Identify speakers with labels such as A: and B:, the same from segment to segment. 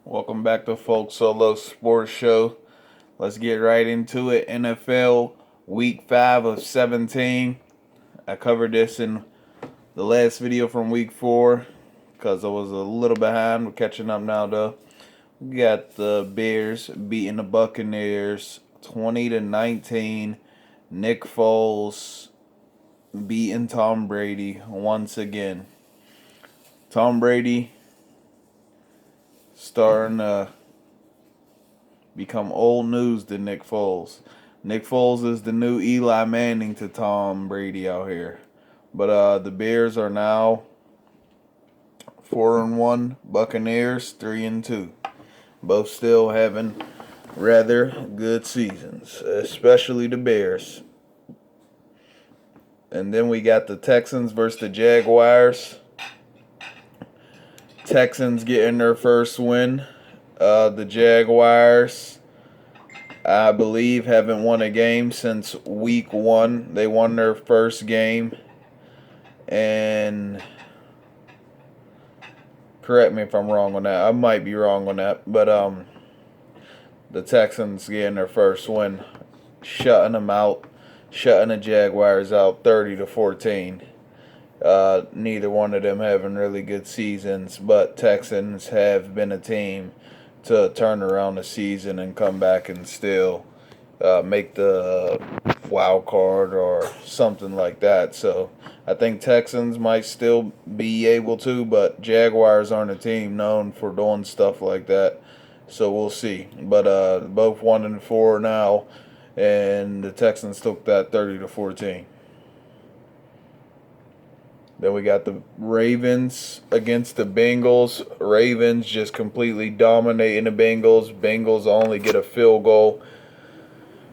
A: Welcome back to Folk Solo Sports Show. Let's get right into it. NFL Week 5 of 17. I covered this in the last video from Week 4 because I was a little behind. We're catching up now, though. We got the Bears beating the Buccaneers 20-19. Nick Foles beating Tom Brady once again. Tom Brady starting to become old news to Nick Foles. Nick Foles is the new Eli Manning to Tom Brady out here. But the Bears are now 4-1. Buccaneers 3-2. Both still having rather good seasons, especially the Bears. And then we got the Texans versus the Jaguars. Texans getting their first win. The Jaguars, I believe, haven't won a game since week 1. They won their first game. And correct me if I'm wrong on that. I might be wrong on that. But the Texans getting their first win, shutting the Jaguars out 30-14. Neither one of them having really good seasons, but Texans have been a team to turn around the season and come back and still make the wild card or something like that. So I think Texans might still be able to, but Jaguars aren't a team known for doing stuff like that. So we'll see. But both 1-4 now, and the Texans took that 30-14. Then we got the Ravens against the Bengals. Ravens just completely dominating the Bengals. Bengals only get a field goal.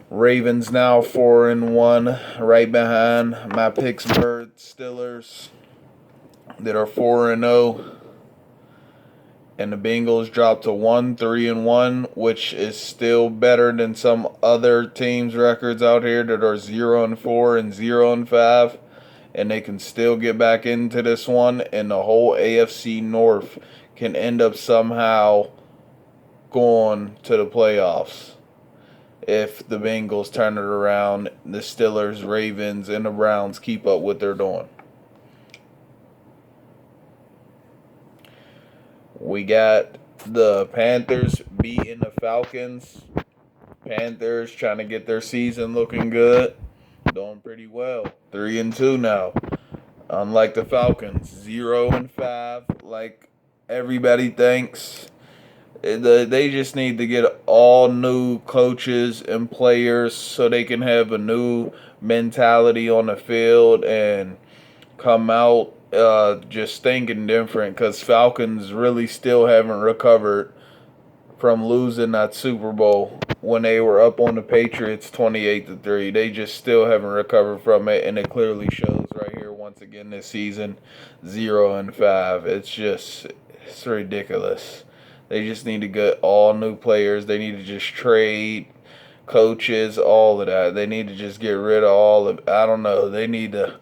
A: Ravens now 4-1, right behind my Pittsburgh Steelers that are 4-0. And the Bengals dropped to 1-3-1, which is still better than some other teams' records out here that are 0-4 and 0-5. And they can still get back into this one, and the whole AFC North can end up somehow going to the playoffs if the Bengals turn it around, the Steelers, Ravens, and the Browns keep up what they're doing. We got the Panthers beating the Falcons. Panthers trying to get their season looking good. Doing pretty well. 3-2 now. Unlike the Falcons, 0-5, like everybody thinks. They just need to get all new coaches and players so they can have a new mentality on the field and come out just thinking different, because Falcons really still haven't recovered from losing that Super Bowl when they were up on the Patriots 28-3. They just still haven't recovered from it, and it clearly shows right here once again this season, 0-5. It's ridiculous. They just need to get all new players. They need to just trade coaches, all of that. They need to just get rid of all of. I don't know. They need to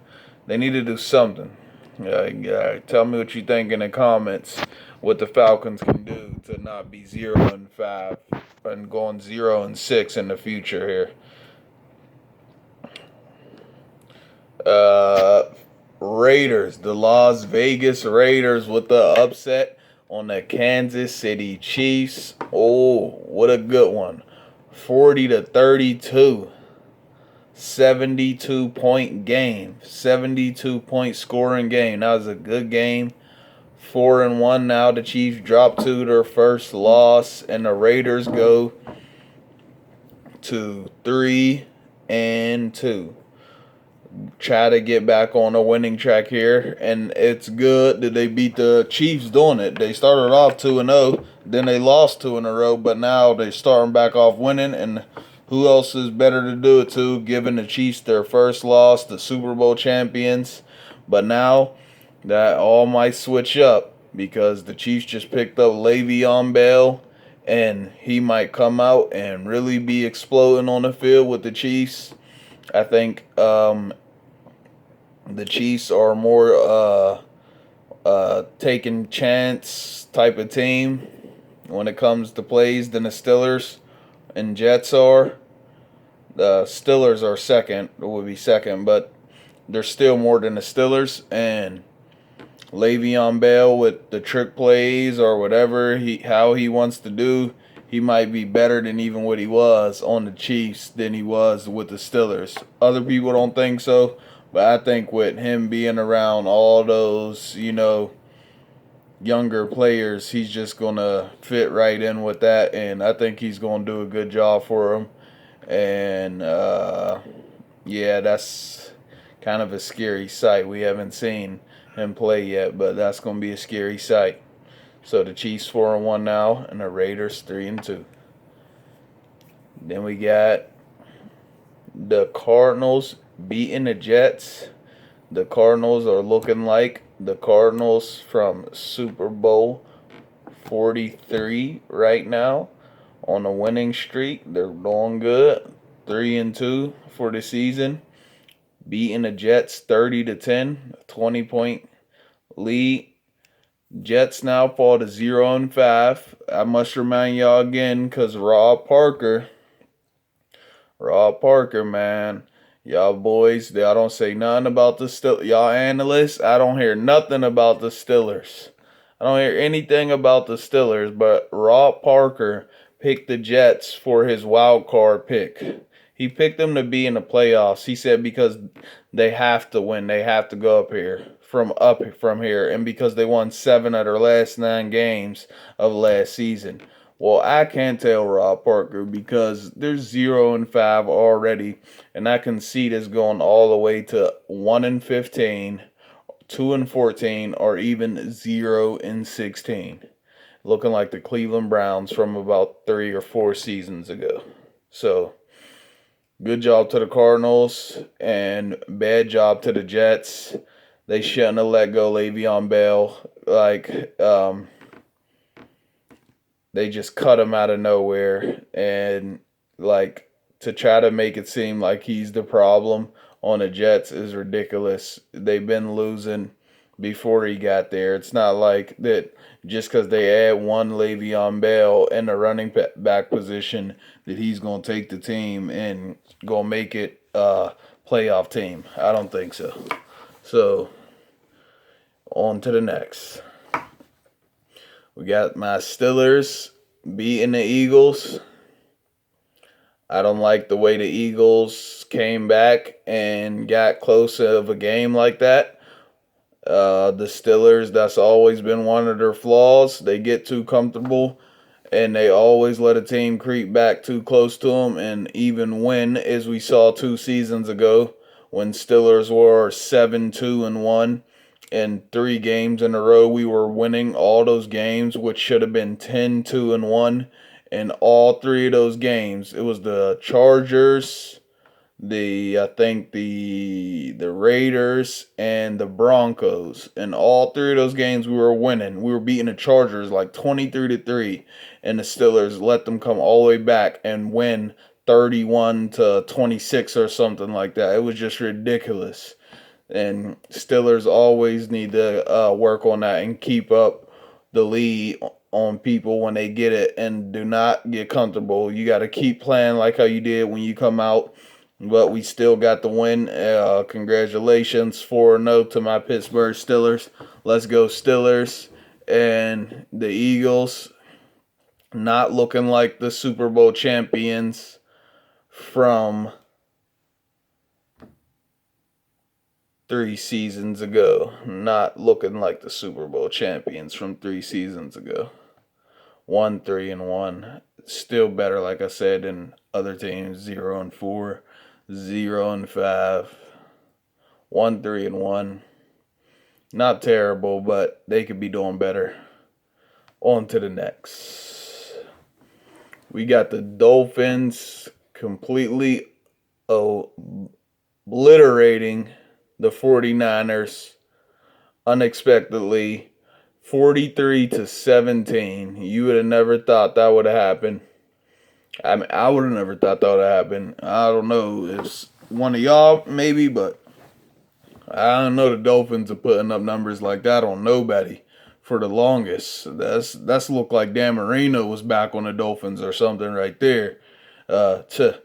A: do something. Tell me what you think in the comments. What the Falcons can do to not be 0-5 and going 0-6 in the future here. Raiders, the Las Vegas Raiders with the upset on the Kansas City Chiefs. Oh, what a good one. 40-32. 72-point game. 72-point scoring game. That was a good game. 4-1 now. The Chiefs drop to their first loss, and the Raiders go to 3-2. Try to get back on a winning track here, and it's good that they beat the Chiefs doing it. They started off 2-0, then they lost 2 in a row, but now they're starting back off winning, and who else is better to do it to, giving the Chiefs their first loss, the Super Bowl champions. But now that all might switch up, because the Chiefs just picked up Le'Veon Bell, and he might come out and really be exploding on the field with the Chiefs. I think the Chiefs are more taking chance type of team. when it comes to plays than the Steelers and Jets are. The Steelers are second, would be second, but they're still more than the Steelers. And Le'Veon Bell with the trick plays or whatever how he wants to do, he might be better than even what he was on the Chiefs than he was with the Steelers. Other people don't think so, but I think with him being around all those, younger players, he's just going to fit right in with that, and I think he's going to do a good job for him. And, yeah, that's kind of a scary sight. We haven't seen him play yet, but that's going to be a scary sight. So the Chiefs 4-1 now, and the Raiders 3-2. Then we got the Cardinals beating the Jets. The Cardinals are looking like the Cardinals from Super Bowl 43 right now on a winning streak. They're doing good. 3-2 for the season. Beating the Jets 30-10, 20-point lead. Jets now fall to 0-5. I must remind y'all again, because Rob Parker, man, y'all boys, y'all don't say nothing about the Steelers. Y'all analysts, I don't hear nothing about the Steelers. I don't hear anything about the Steelers, but Rob Parker picked the Jets for his wild card pick. He picked them to be in the playoffs. He said because they have to win. They have to go up from here. And because they won 7 of their last 9 games of last season. Well, I can't tell Rob Parker because they're 0-5 already. And I can see this going all the way to 1-15, 2-14, or even 0-16. Looking like the Cleveland Browns from about 3 or 4 seasons ago. So, good job to the Cardinals and bad job to the Jets. They shouldn't have let go Le'Veon Bell. They just cut him out of nowhere. And, to try to make it seem like he's the problem on the Jets is ridiculous. They've been losing before he got there. It's not like that just because they add one Le'Veon Bell in the running back position that he's going to take the team and going to make it a playoff team. I don't think so. So, on to the next. We got my Steelers beating the Eagles. I don't like the way the Eagles came back and got close of a game like that. The Steelers, that's always been one of their flaws. They get too comfortable, and they always let a team creep back too close to them and even win, as we saw 2 seasons ago when Steelers were 7-2-1. And 3 games in a row, we were winning all those games, which should have been 10-2-1. And all 3 of those games, it was the Chargers, the Raiders, and the Broncos. And all 3 of those games we were winning. We were beating the Chargers like 23-3, and the Steelers let them come all the way back and win 31-26 or something like that. It was just ridiculous. And Steelers always need to work on that and keep up the lead on people when they get it, and do not get comfortable. You got to keep playing like how you did when you come out. But we still got the win. Congratulations 4-0 to my Pittsburgh Steelers. Let's go Steelers. And the Eagles not looking like the Super Bowl champions from 3 seasons ago. Not looking like the Super Bowl champions from 3 seasons ago. 1-3-1. Still better, like I said, than other teams. 0-4. 0-5. 1-3-1. Not terrible, but they could be doing better. On to the next. We got the Dolphins completely obliterating the 49ers unexpectedly. 43-17. You would have never thought that would have happened. I mean, I would have never thought that would have happened. I don't know. It's one of y'all, maybe, but I don't know the Dolphins are putting up numbers like that on nobody. for the longest. That's looked like Dan Marino was back on the Dolphins or something right there. To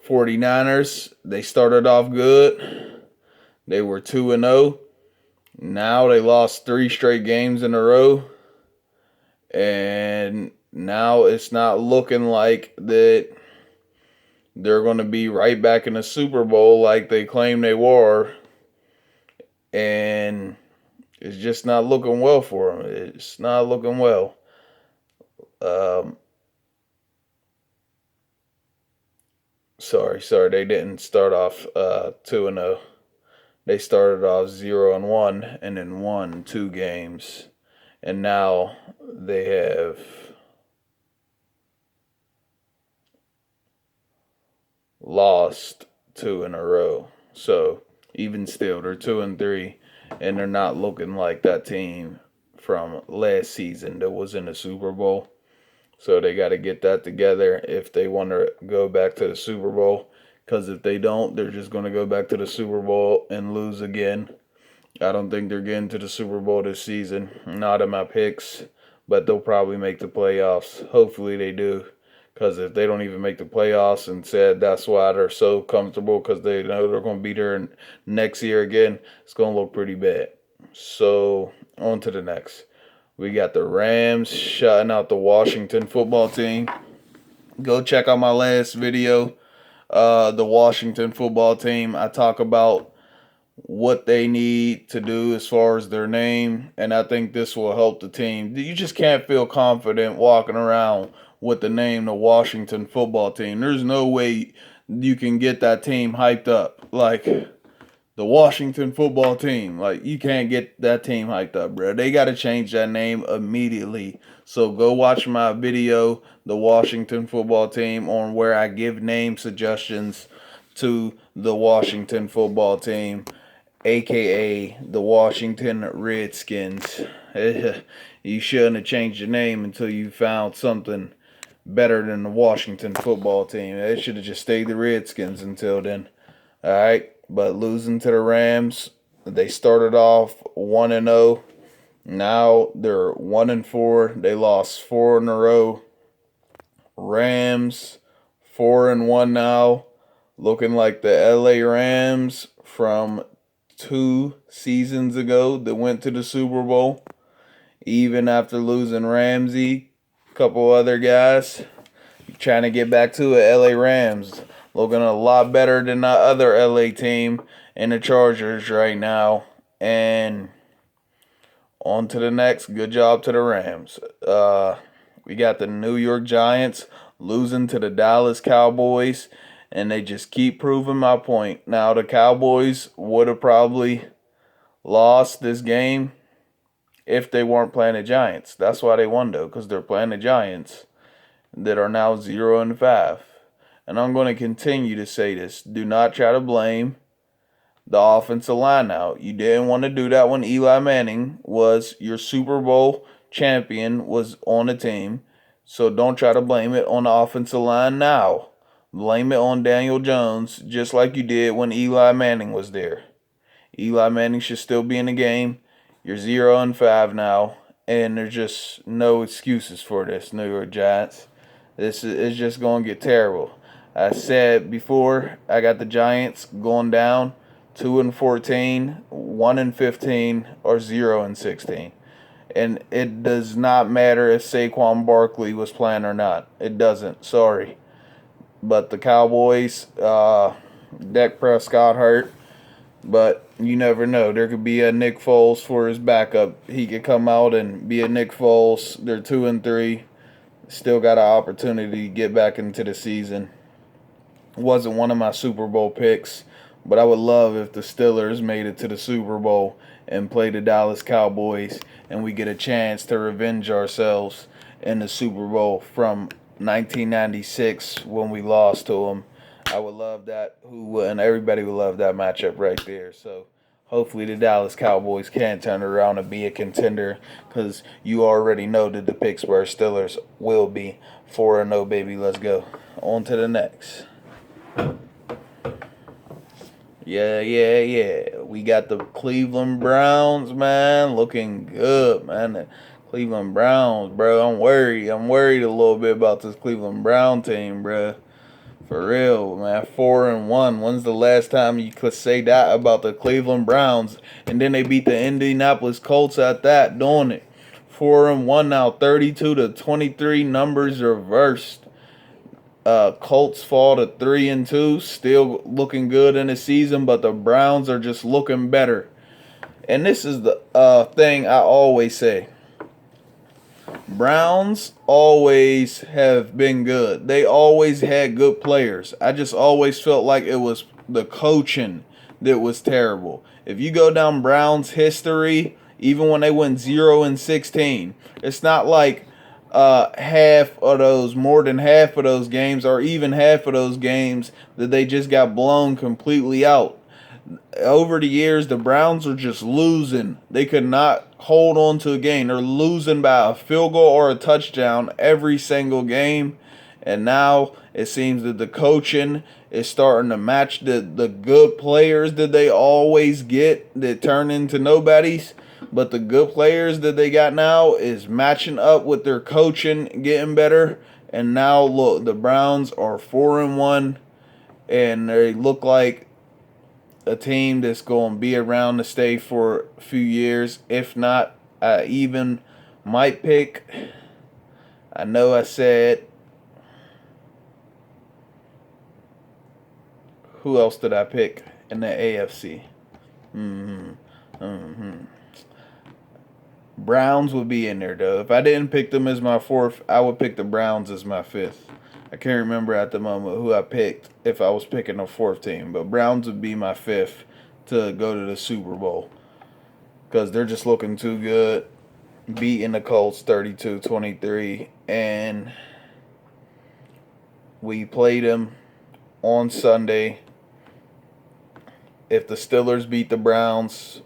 A: 49ers, they started off good. They were 2-0. Now they lost 3 straight games in a row. And now it's not looking like that they're going to be right back in the Super Bowl like they claimed they were. And it's just not looking well for them. It's not looking well. Sorry. They didn't start off 2-0. They started off 0-1 and then won 2 games. And now they have lost 2 in a row. So even still, they're 2-3, and they're not looking like that team from last season that was in the Super Bowl. So they got to get that together if they want to go back to the Super Bowl. Because if they don't, they're just going to go back to the Super Bowl and lose again. I don't think they're getting to the Super Bowl this season. Not in my picks, but they'll probably make the playoffs. Hopefully they do. Because if they don't even make the playoffs and said that's why they're so comfortable because they know they're going to be there next year again, it's going to look pretty bad. So, on to the next. We got the Rams shutting out the Washington football team. Go check out my last video, the Washington football team. I talk about what they need to do as far as their name, and I think this will help the team. You just can't feel confident walking around with the name the Washington football team. There's no way you can get that team hyped up like the Washington football team. Like, you can't get that team hyped up, bro. They got to change that name immediately. So go watch my video, the Washington football team, on where I give name suggestions to the Washington football team, aka the Washington Redskins. You shouldn't have changed your name until you found something better than the Washington football team. It should have just stayed the Redskins until then. All right, but losing to the Rams, they started off 1-0. Now they're 1-4. They lost 4 in a row. Rams 4-1 now, looking like the LA Rams from 2 seasons ago that went to the Super Bowl. Even after losing Ramsey, a couple other guys, trying to get back to it. LA Rams looking a lot better than the other LA team in the Chargers right now. And on to the next. Good job to the Rams. We got the New York Giants losing to the Dallas Cowboys, and they just keep proving my point. Now, the Cowboys would have probably lost this game if they weren't playing the Giants. That's why they won, though, because they're playing the Giants that are now 0-5. And I'm going to continue to say this. Do not try to blame the offensive line now. You didn't want to do that when Eli Manning was your Super Bowl champion, was on the team. So don't try to blame it on the offensive line now. Blame it on Daniel Jones, just like you did when Eli Manning was there. Eli Manning should still be in the game. You're 0-5 now, and there's just no excuses for this, New York Giants. This is just going to get terrible. I said before, I got the Giants going down 2-14, 1-15, or 0-16. And it does not matter if Saquon Barkley was playing or not. It doesn't. Sorry. But the Cowboys, Dak Prescott hurt. But you never know. There could be a Nick Foles for his backup. He could come out and be a Nick Foles. They're 2-3. Still got an opportunity to get back into the season. Wasn't one of my Super Bowl picks, but I would love if the Steelers made it to the Super Bowl and play the Dallas Cowboys, and we get a chance to revenge ourselves in the Super Bowl from 1996 when we lost to them. I would love that. And everybody would love that matchup right there. So hopefully the Dallas Cowboys can turn around and be a contender, because you already know that the Pittsburgh Steelers will be 4-0, baby. Let's go. On to the next. Yeah. We got the Cleveland Browns, man, looking good, man. The Cleveland Browns, bro. I'm worried. I'm worried a little bit about this Cleveland Brown team, bro. For real, man. 4-1. When's the last time you could say that about the Cleveland Browns? And then they beat the Indianapolis Colts at that, doing it. 4-1 now. 32-23. Numbers reversed. Colts fall to 3-2, still looking good in the season, but the Browns are just looking better. And this is the thing I always say. Browns always have been good. They always had good players. I just always felt like it was the coaching that was terrible. If you go down Browns history, even when they went 0-16, it's not like more than half of those games, or even half of those games that they just got blown completely out. Over the years, the Browns are just losing. They could not hold on to a game. They're losing by a field goal or a touchdown every single game. And now it seems that the coaching is starting to match the good players that they always get that turn into nobodies. But the good players that they got now is matching up with their coaching, getting better. And now look, the Browns are 4-1, and they look like a team that's going to be around to stay for a few years. If not, I even might pick. I know I said. Who else did I pick in the AFC? Browns would be in there, though. If I didn't pick them as my fourth, I would pick the Browns as my fifth. I can't remember at the moment who I picked if I was picking a fourth team, but Browns would be my fifth to go to the Super Bowl because they're just looking too good, beating the Colts 32-23, and we played them on Sunday. If the Steelers beat the Browns,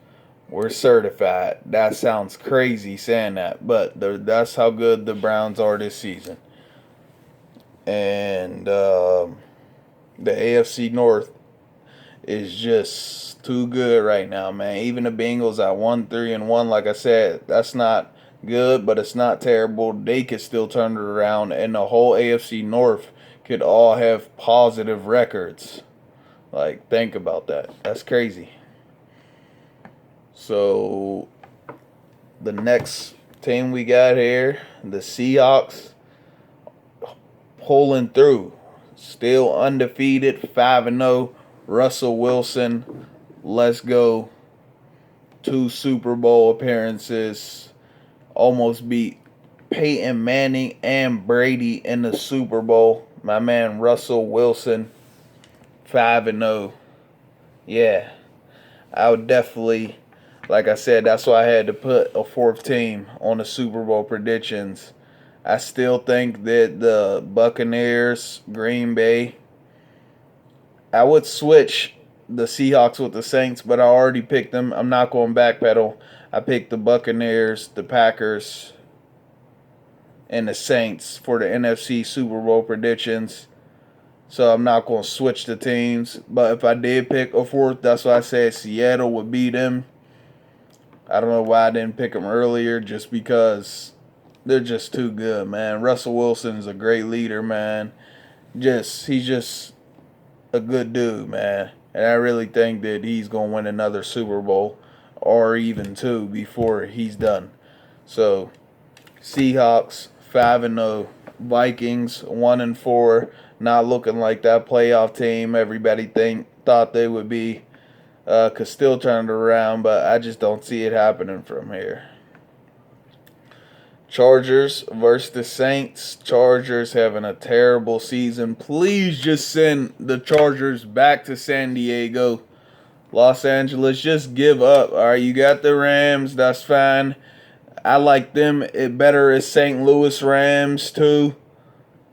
A: we're certified. That sounds crazy saying that, but that's how good the Browns are this season. And the AFC North is just too good right now, man. Even the Bengals at 1-3-1, like I said, that's not good, but it's not terrible. They could still turn it around, and the whole AFC North could all have positive records. Like, think about that. That's crazy. So, the next team we got here, the Seahawks, pulling through. Still undefeated, 5-0. Russell Wilson, let's go. 2 Super Bowl appearances. Almost beat Peyton Manning and Brady in the Super Bowl. My man Russell Wilson, 5-0. Yeah, I would definitely, like I said, that's why I had to put a fourth team on the Super Bowl predictions. I still think that the Buccaneers, Green Bay, I would switch the Seahawks with the Saints, but I already picked them. I'm not going backpedal. I picked the Buccaneers, the Packers, and the Saints for the NFC Super Bowl predictions. So I'm not going to switch the teams. But if I did pick a fourth, that's why I said Seattle would beat them. I don't know why I didn't pick them earlier, just because they're just too good, man. Russell Wilson is a great leader, man. He's just a good dude, man. And I really think that he's going to win another Super Bowl or even 2 before he's done. So, Seahawks 5-0, Vikings 1-4, not looking like that playoff team everybody thought they would be. Could still turn it around, but I just don't see it happening from here. Chargers versus the Saints. Chargers having a terrible season. Please just send the Chargers back to San Diego. Los Angeles, just give up. All right, you got the Rams. That's fine. I like them better as St. Louis Rams, too.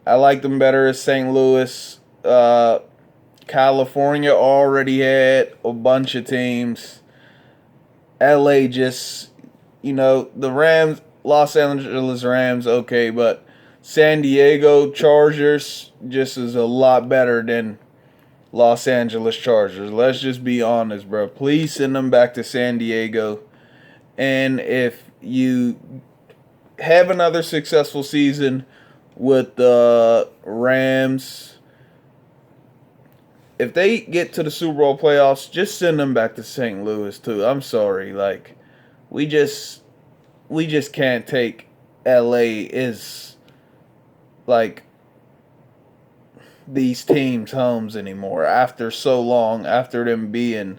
A: I like them better as St. Louis. California already had a bunch of teams. LA just, the Rams, Los Angeles Rams, okay, but San Diego Chargers just is a lot better than Los Angeles Chargers. Let's just be honest, bro. Please send them back to San Diego. And if you have another successful season with the Rams, if they get to the Super Bowl playoffs, just send them back to St. Louis too. I'm sorry, like we just can't take LA is like these teams' homes anymore after so long, after them being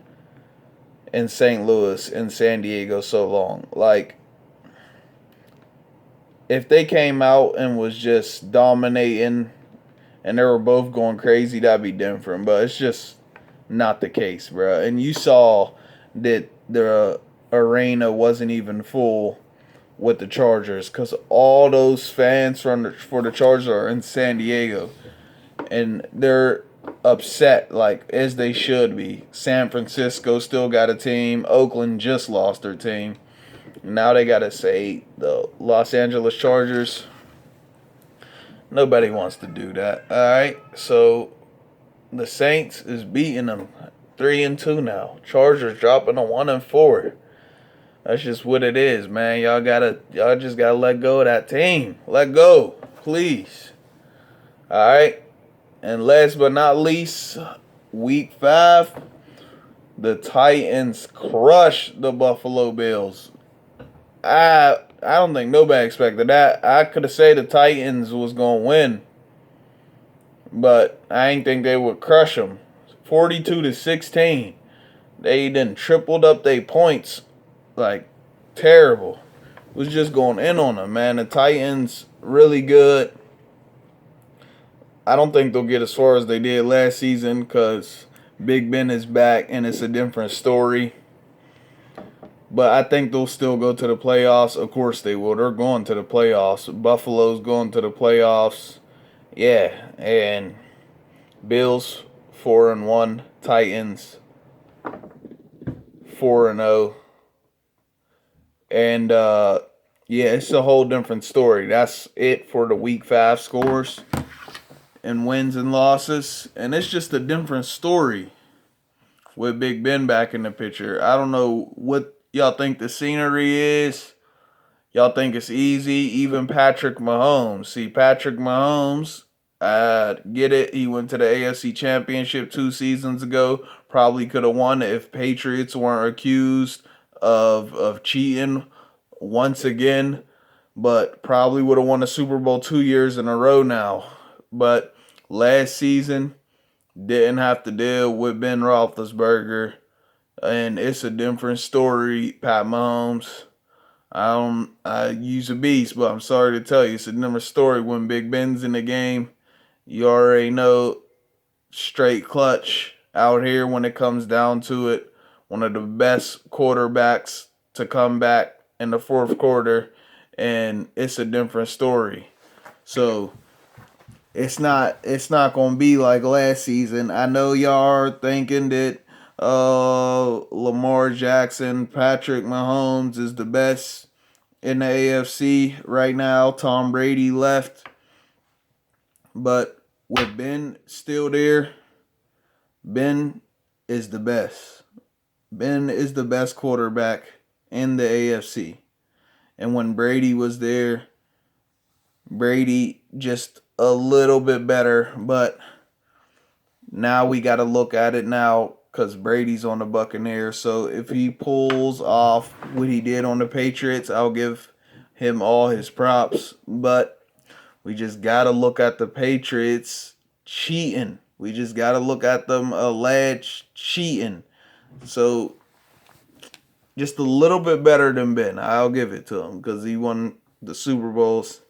A: in St. Louis and San Diego so long. Like if they came out and was just dominating and they were both going crazy, that'd be different. But it's just not the case, bro. And you saw that the arena wasn't even full with the Chargers because all those fans for the Chargers are in San Diego, and they're upset like as they should be. San Francisco still got a team. Oakland just lost their team. Now they gotta say the Los Angeles Chargers. Nobody wants to do that. All right, so the Saints is beating them 3-2 now. Chargers dropping to 1-4. That's just what it is, man. Y'all just gotta let go of that team. Let go, please. All right. And last but not least, Week 5, the Titans crushed the Buffalo Bills. I don't think nobody expected that. I could have said the Titans was gonna win, but I ain't think they would crush them. 42-16. They done tripled up their points, like terrible. Was just going in on them, man. The Titans really good. I don't think they'll get as far as they did last season because Big Ben is back and it's a different story. But I think they'll still go to the playoffs. Of course they will. They're going to the playoffs. Buffalo's going to the playoffs. Yeah, and Bills 4-1, Titans 4-0. And yeah, it's a whole different story. That's it for the Week 5 scores and wins and losses. And it's just a different story with Big Ben back in the picture. I don't know what y'all think the scenery is. Y'all think it's easy. Even Patrick Mahomes. See, Patrick Mahomes, get it. He went to the AFC Championship 2 seasons ago. Probably could have won if Patriots weren't accused of cheating once again. But probably would have won the Super Bowl 2 years in a row now. But last season, didn't have to deal with Ben Roethlisberger. And it's a different story, Pat Mahomes. I use a beast, but I'm sorry to tell you, it's a different story when Big Ben's in the game. You already know, straight clutch out here when it comes down to it. One of the best quarterbacks to come back in the fourth quarter, and it's a different story. So it's not gonna be like last season. I know y'all are thinking that Lamar Jackson, Patrick Mahomes is the best in the AFC right now. Tom Brady left, but with Ben still there, Ben is the best. Ben is the best quarterback in the AFC. And when Brady was there, Brady just a little bit better, but now we got to look at it now because Brady's on the Buccaneers. So if he pulls off what he did on the Patriots, I'll give him all his props. But we just got to look at the Patriots cheating. We just got to look at them alleged cheating. So just a little bit better than Ben. I'll give it to him because he won the Super Bowls.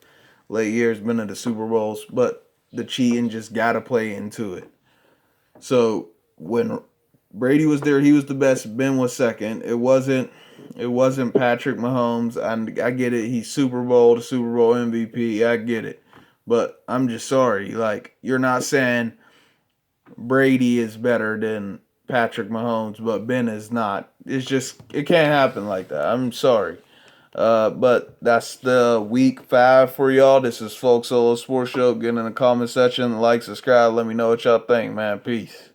A: Late years, been in the Super Bowls, but the cheating just got to play into it. So when Brady was there, he was the best. Ben was second. It wasn't Patrick Mahomes. I get it. He's the Super Bowl MVP. I get it. But I'm just sorry. Like, you're not saying Brady is better than Patrick Mahomes, but Ben is not. It's just, it can't happen like that. I'm sorry. But that's the Week 5 for y'all. This is Folk Solo Sports Show. Get in the comment section, like, subscribe, let me know what y'all think, man. Peace.